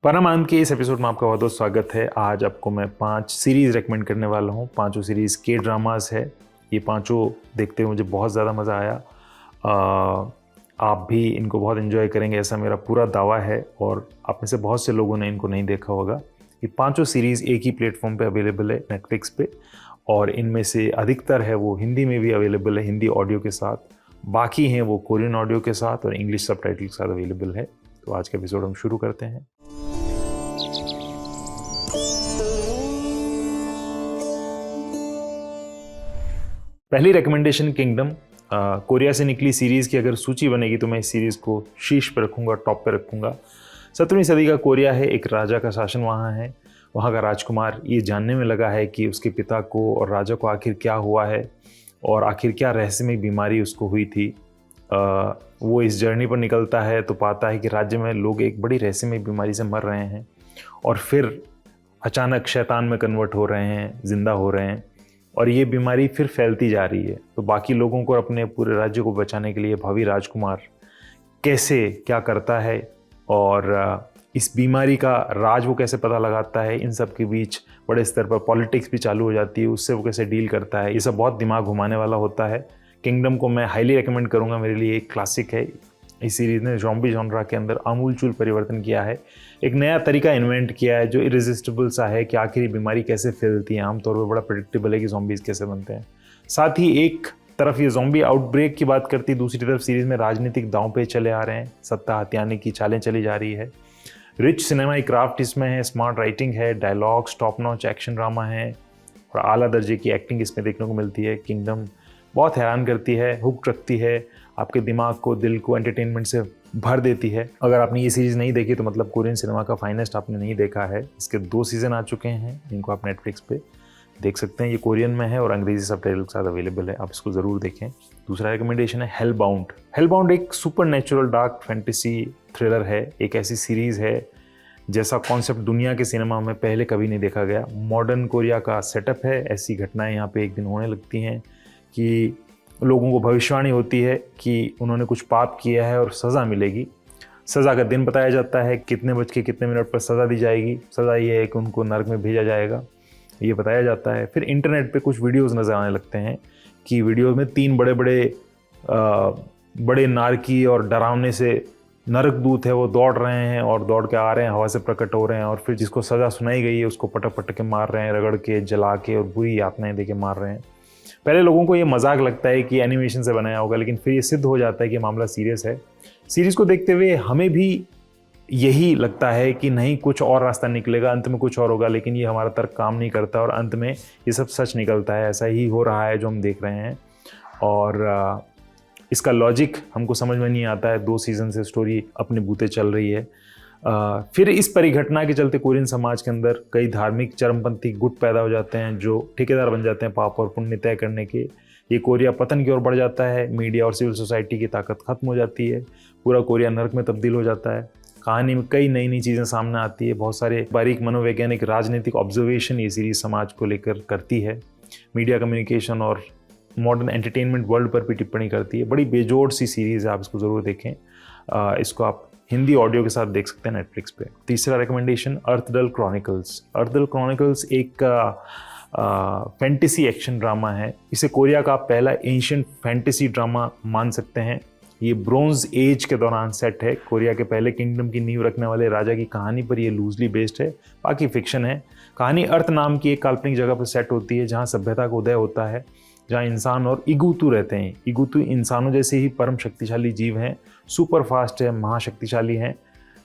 परमानंद के इस एपिसोड में आपका बहुत बहुत स्वागत है। आज आपको मैं 5 सीरीज़ रेकमेंड करने वाला हूँ। पांचों सीरीज़ के ड्रामास है। ये पांचों देखते हुए मुझे बहुत ज़्यादा मज़ा आया। आप भी इनको बहुत एंजॉय करेंगे ऐसा मेरा पूरा दावा है, और आप में से बहुत से लोगों ने इनको नहीं देखा होगा। ये पांचों सीरीज़ एक ही प्लेटफॉर्म पे अवेलेबल है, नेटफ्लिक्स पे, और इनमें से अधिकतर है वो हिंदी में भी अवेलेबल है, हिंदी ऑडियो के साथ। बाकी हैं वो कोरियन ऑडियो के साथ और इंग्लिश सबटाइटल के साथ अवेलेबल है। तो आज का एपिसोड हम शुरू करते हैं। पहली रिकमेंडेशन किंगडम। कोरिया से निकली सीरीज़ की अगर सूची बनेगी तो मैं इस सीरीज़ को शीर्ष पे रखूँगा, टॉप पे रखूँगा। 17वीं सदी का कोरिया है, एक राजा का शासन वहाँ है। वहाँ का राजकुमार ये जानने में लगा है कि उसके पिता को और राजा को आखिर क्या हुआ है और आखिर क्या रहस्यमय बीमारी उसको हुई थी। वो इस जर्नी पर निकलता है तो पाता है कि राज्य में लोग एक बड़ी रहस्यमय बीमारी से मर रहे हैं और फिर अचानक शैतान में कन्वर्ट हो रहे हैं, जिंदा हो रहे हैं, और ये बीमारी फिर फैलती जा रही है। तो बाकी लोगों को अपने पूरे राज्य को बचाने के लिए भावी राजकुमार कैसे क्या करता है और इस बीमारी का राज वो कैसे पता लगाता है, इन सब के बीच बड़े स्तर पर पॉलिटिक्स भी चालू हो जाती है, उससे वो कैसे डील करता है, ये सब बहुत दिमाग घुमाने वाला होता है। किंगडम को मैं हाईली रिकमेंड करूँगा, मेरे लिए एक क्लासिक है। इस सीरीज़ ने ज़ॉम्बी जॉनरा के अंदर आमूलचूल परिवर्तन किया है, एक नया तरीका इन्वेंट किया है जो इरेजिस्टिबल सा है कि आखिर बीमारी कैसे फैलती है। आमतौर पर बड़ा प्रेडिक्टेबल है कि ज़ॉम्बीज़ कैसे बनते हैं। साथ ही एक तरफ ये ज़ॉम्बी आउटब्रेक की बात करती, दूसरी तरफ सीरीज़ में राजनीतिक दांव पे चले आ रहे हैं, सत्ता हथियाने की चालें चली जा रही है। रिच सिनेमाई क्राफ्ट इसमें है, स्मार्ट राइटिंग है, dialogues top notch action drama है और आला दर्जे की एक्टिंग इसमें देखने को मिलती है। किंगडम बहुत हैरान करती है, हुक रखती है, आपके दिमाग को, दिल को एंटरटेनमेंट से भर देती है। अगर आपने ये सीरीज़ नहीं देखी तो मतलब कोरियन सिनेमा का फाइनेस्ट आपने नहीं देखा है। इसके 2 सीज़न आ चुके हैं, इनको आप नेटफ्लिक्स पे देख सकते हैं। ये कोरियन में है और अंग्रेजी सबटाइटल के साथ अवेलेबल है, आप इसको ज़रूर देखें। दूसरा रिकमेंडेशन है हेलबाउंड। हेलबाउंड एक super natural dark fantasy thriller है। एक ऐसी सीरीज़ है जैसा कॉन्सेप्ट दुनिया के सिनेमा में पहले कभी नहीं देखा गया। मॉडर्न कोरिया का सेटअप है, ऐसी घटनाएं यहाँ पे एक दिन होने लगती हैं कि लोगों को भविष्यवाणी होती है कि उन्होंने कुछ पाप किया है और सज़ा मिलेगी। सज़ा का दिन बताया जाता है, कितने बज के कितने मिनट पर सज़ा दी जाएगी। सज़ा ये है कि उनको नरक में भेजा जाएगा, ये बताया जाता है। फिर इंटरनेट पे कुछ वीडियोस नज़र आने लगते हैं कि वीडियो में 3 बड़े नारकी और डरावने से नरक दूत है, वो दौड़ रहे हैं और दौड़ के आ रहे हैं, हवा से प्रकट हो रहे हैं और फिर जिसको सज़ा सुनाई गई है उसको पटक पटक के मार रहे हैं, रगड़ के, जला के और बुरी यातनाएं दे के मार रहे हैं। पहले लोगों को ये मजाक लगता है कि एनिमेशन से बनाया होगा, लेकिन फिर ये सिद्ध हो जाता है कि मामला सीरियस है। सीरीज़ को देखते हुए हमें भी यही लगता है कि नहीं, कुछ और रास्ता निकलेगा, अंत में कुछ और होगा, लेकिन ये हमारा तर्क काम नहीं करता और अंत में ये सब सच निकलता है। ऐसा ही हो रहा है जो हम देख रहे हैं और इसका लॉजिक हमको समझ में नहीं आता है। 2 सीज़न से स्टोरी अपने बूते चल रही है। फिर इस परिघटना के चलते कोरियन समाज के अंदर कई धार्मिक चरमपंथी गुट पैदा हो जाते हैं जो ठेकेदार बन जाते हैं पाप और पुण्य तय करने के। ये कोरिया पतन की ओर बढ़ जाता है, मीडिया और सिविल सोसाइटी की ताकत खत्म हो जाती है, पूरा कोरिया नरक में तब्दील हो जाता है। कहानी में कई नई नई चीज़ें सामने आती है, बहुत सारे बारीक मनोवैज्ञानिक राजनीतिक ऑब्जर्वेशन ये सीरीज समाज को लेकर करती है। मीडिया कम्युनिकेशन और मॉडर्न एंटरटेनमेंट वर्ल्ड पर भी टिप्पणी करती है। बड़ी बेजोड़ सी सीरीज़ है, आप इसको ज़रूर देखें। इसको आप हिंदी ऑडियो के साथ देख सकते हैं नेटफ्लिक्स पे। तीसरा रिकमेंडेशन अर्थडल क्रॉनिकल्स। अर्थडल क्रॉनिकल्स एक फैंटेसी एक्शन ड्रामा है। इसे कोरिया का पहला एंशिएंट फैंटेसी ड्रामा मान सकते हैं। ये ब्रोंज एज के दौरान सेट है। कोरिया के पहले किंगडम की नींव रखने वाले राजा की कहानी पर ये लूजली बेस्ड है, बाकी फिक्शन है। कहानी अर्थ नाम की एक काल्पनिक जगह पर सेट होती है जहाँ सभ्यता का उदय होता है, जहाँ इंसान और इगुतू रहते हैं। इगुतू इंसानों जैसे ही परम शक्तिशाली जीव हैं, सुपर फास्ट है, महाशक्तिशाली हैं,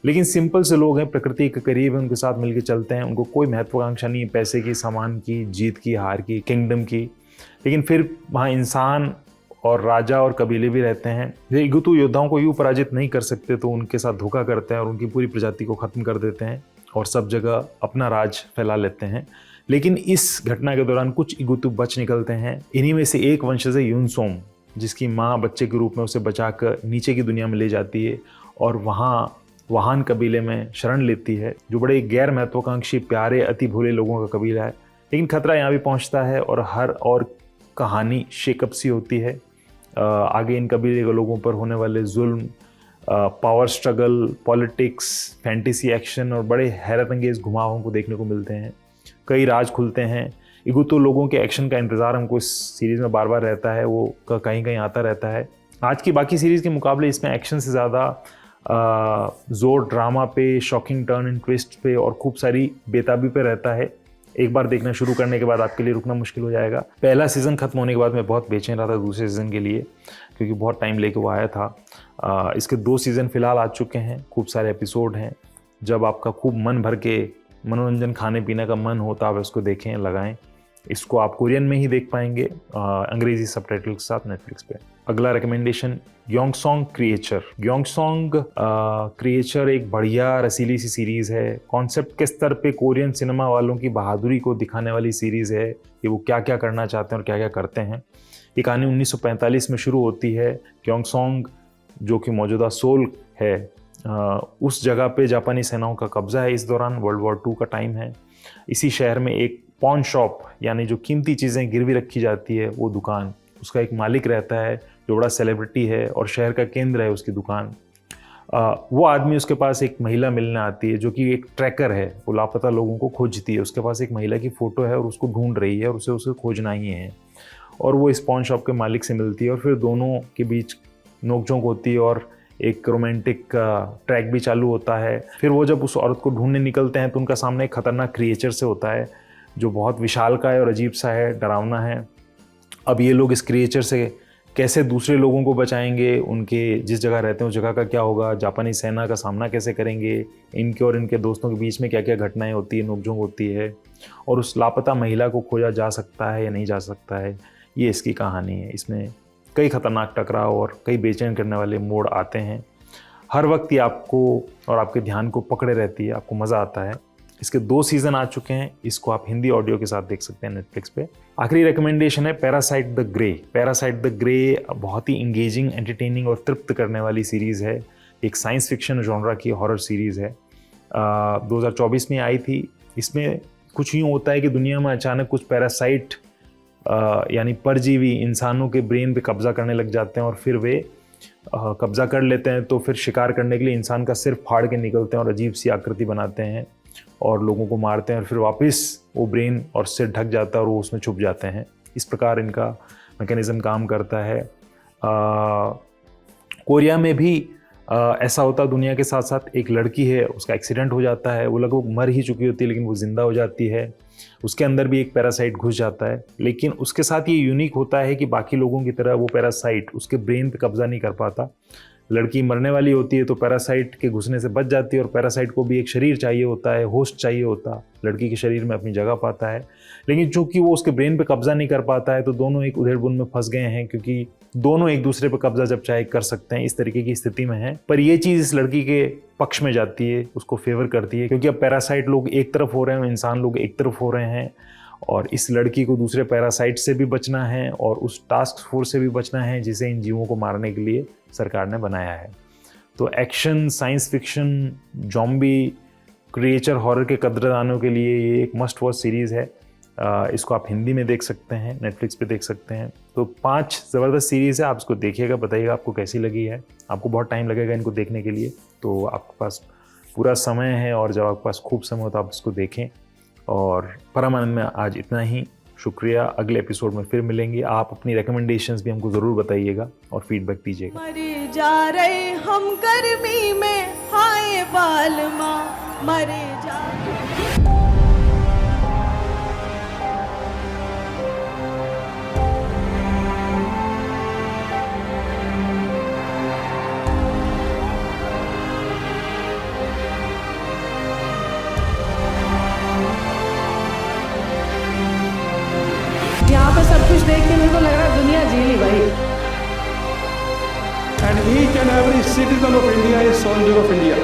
लेकिन सिंपल से लोग हैं, प्रकृति के करीब हैं, उनके साथ मिलकर चलते हैं। उनको कोई महत्वाकांक्षा नहीं है पैसे की, सामान की, जीत की, हार की, किंगडम की। लेकिन फिर वहाँ इंसान और राजा और कबीले भी रहते हैं। ये इगुतू योद्धाओं को यूँ पराजित नहीं कर सकते तो उनके साथ धोखा करते हैं और उनकी पूरी प्रजाति को ख़त्म कर देते हैं और सब जगह अपना राज फैला लेते हैं। लेकिन इस घटना के दौरान कुछ इगुतू बच निकलते हैं। इन्हीं में से एक वंशज है यूनसोम, जिसकी माँ बच्चे के रूप में उसे बचाकर नीचे की दुनिया में ले जाती है और वहाँ वहान कबीले में शरण लेती है, जो बड़े गैर महत्वाकांक्षी, प्यारे, अति भोले लोगों का कबीला है। लेकिन खतरा यहाँ भी पहुँचता है और हर और कहानी शेकअप सी होती है। आगे इन कबीले के लोगों पर होने वाले जुल्म, power struggle, politics, fantasy action और बड़े हैरत अंगेज घुमावों को देखने को मिलते हैं। कई राज खुलते हैं। इगो तो लोगों के एक्शन का इंतज़ार हमको इस सीरीज़ में बार बार रहता है, वो कहीं कहीं आता रहता है। आज की बाकी सीरीज़ के मुकाबले इसमें एक्शन से ज़्यादा जोर ड्रामा पे, शॉकिंग टर्न एंड ट्विस्ट पे और खूब सारी बेताबी पे रहता है। एक बार देखना शुरू करने के बाद आपके लिए रुकना मुश्किल हो जाएगा। पहला सीज़न ख़त्म होने के बाद मैं बहुत बेचैन रहा था दूसरे सीज़न के लिए, क्योंकि बहुत टाइम लेके वो आया था। इसके 2 सीज़न फ़िलहाल आ चुके हैं, खूब सारे एपिसोड हैं। जब आपका खूब मन भर के मनोरंजन खाने पीने का मन हो तो आप इसको देखें, लगाएं। इसको आप कोरियन में ही देख पाएंगे अंग्रेजी सबटाइटल के साथ नेटफ्लिक्स पे। अगला रिकमेंडेशन गयोंगसोंग क्रिएचर। गयोंगसोंग क्रिएचर एक बढ़िया रसीली सी सीरीज़ है। कॉन्सेप्ट के स्तर पे कोरियन सिनेमा वालों की बहादुरी को दिखाने वाली सीरीज़ है कि वो क्या क्या करना चाहते हैं और क्या क्या करते हैं। ये कहानी 1945 में शुरू होती है। गयोंगसोंग जो कि मौजूदा सोल है, उस जगह पे जापानी सेनाओं का कब्जा है। इस दौरान वर्ल्ड वॉर 2 का टाइम है। इसी शहर में एक पॉन शॉप, यानी जो कीमती चीज़ें गिरवी रखी जाती है वो दुकान, उसका एक मालिक रहता है जो बड़ा सेलिब्रिटी है और शहर का केंद्र है उसकी दुकान। वो आदमी, उसके पास एक महिला मिलने आती है जो कि एक ट्रैकर है, वो लापता लोगों को खोजती है। उसके पास एक महिला की फ़ोटो है और उसको ढूंढ रही है और उसे खोजना ही है। और वो इस पॉन शॉप के मालिक से मिलती है और फिर दोनों के बीच नोकझोंक होती है और एक रोमांटिक ट्रैक भी चालू होता है। फिर वो जब उस औरत को ढूंढने निकलते हैं तो उनका सामना एक खतरनाक क्रिएचर से होता है जो बहुत विशालकाय और अजीब सा है, डरावना है। अब ये लोग इस क्रिएचर से कैसे दूसरे लोगों को बचाएंगे, उनके जिस जगह रहते हैं उस जगह का क्या होगा, जापानी सेना का सामना कैसे करेंगे, इनके और इनके दोस्तों के बीच में क्या क्या घटनाएं होती है, नोकझोंक होती है, और उस लापता महिला को खोजा जा सकता है या नहीं जा सकता है, ये इसकी कहानी है। इसमें कई खतरनाक टकराव और कई बेचैन करने वाले मोड़ आते हैं। हर वक्त ये आपको और आपके ध्यान को पकड़े रहती है, आपको मज़ा आता है। इसके 2 सीज़न आ चुके हैं। इसको आप हिंदी ऑडियो के साथ देख सकते हैं नेटफ्लिक्स पे। आखिरी रिकमेंडेशन है parasite the grey. Parasite the grey बहुत ही इंगेजिंग, एंटरटेनिंग और तृप्त करने वाली सीरीज़ है। एक साइंस फिक्शन जॉनरा की हॉरर सीरीज़ है। 2024 में आई थी। इसमें कुछ यूँ होता है कि दुनिया में अचानक कुछ पैरासाइट यानी परजीवी इंसानों के ब्रेन पे कब्जा करने लग जाते हैं और फिर वे कब्जा कर लेते हैं, तो फिर शिकार करने के लिए इंसान का सिर फाड़ के निकलते हैं और अजीब सी आकृति बनाते हैं और लोगों को मारते हैं और फिर वापस वो ब्रेन और सिर ढक जाता है और वो उसमें छुप जाते हैं। इस प्रकार इनका मैकेनिज़्म काम करता है। कोरिया में भी ऐसा होता है। दुनिया के साथ साथ एक लड़की है, उसका एक्सीडेंट हो जाता है, वो लगभग मर ही चुकी होती है लेकिन वो ज़िंदा हो जाती है। उसके अंदर भी एक पैरासाइट घुस जाता है, लेकिन उसके साथ ये यूनिक होता है कि बाकी लोगों की तरह वो पैरासाइट उसके ब्रेन पे कब्जा नहीं कर पाता। लड़की मरने वाली होती है तो पैरासाइट के घुसने से बच जाती है और पैरासाइट को भी एक शरीर चाहिए होता है, होस्ट चाहिए होता, लड़की के शरीर में अपनी जगह पाता है। लेकिन चूंकि वो उसके ब्रेन पे कब्जा नहीं कर पाता है तो दोनों एक उधेड़-बुन में फंस गए हैं, क्योंकि दोनों एक दूसरे पे कब्जा जब चाहे कर सकते हैं, इस तरीके की स्थिति में है। पर ये चीज़ इस लड़की के पक्ष में जाती है, उसको फेवर करती है, क्योंकि अब पैरासाइट लोग एक तरफ हो रहे हैं, इंसान लोग एक तरफ हो रहे हैं और इस लड़की को दूसरे पैरासाइट से भी बचना है और उस टास्क फोर्स से भी बचना है जिसे इन जीवों को मारने के लिए सरकार ने बनाया है। तो action, science fiction, zombie, creature, horror के कदरदानों के लिए ये एक मस्ट वॉच सीरीज़ है। इसको आप हिंदी में देख सकते हैं, नेटफ्लिक्स पे देख सकते हैं। तो 5 ज़बरदस्त सीरीज़ है, आप इसको देखिएगा, बताइएगा आपको कैसी लगी है। आपको बहुत टाइम लगेगा इनको देखने के लिए, तो आपके पास पूरा समय है और जब आपके पास खूब समय हो तो आप इसको देखें। और परमानंद में आज इतना ही, शुक्रिया। अगले एपिसोड में फिर मिलेंगे। आप अपनी रिकमेंडेशंस भी हमको ज़रूर बताइएगा और फीडबैक दीजिएगा। मरे जा रहे हम गर्मी में, हाय बालमा मरे जा। यहाँ पे सब कुछ देख के मेरे को लग रहा है दुनिया जी ली भाई। And each and every citizen of India is soldier of India.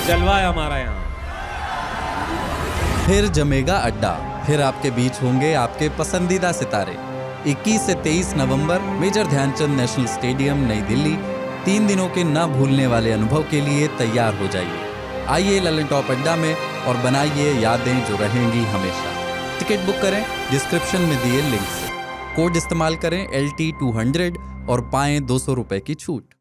जलवा है हमारा यहाँ। फिर जमेगा अड्डा, फिर आपके बीच होंगे आपके पसंदीदा सितारे। 21 से 23 नवंबर मेजर ध्यानचंद नेशनल स्टेडियम, नई दिल्ली। 3 दिनों के न भूलने वाले अनुभव के लिए तैयार हो जाइए। आइए ललन टॉप अड्डा में और बनाइए यादें जो रहेंगी हमेशा। टिकट बुक करें डिस्क्रिप्शन में दिए लिंक से। कोड इस्तेमाल करें LT200 और पाएं 200 रुपए की छूट।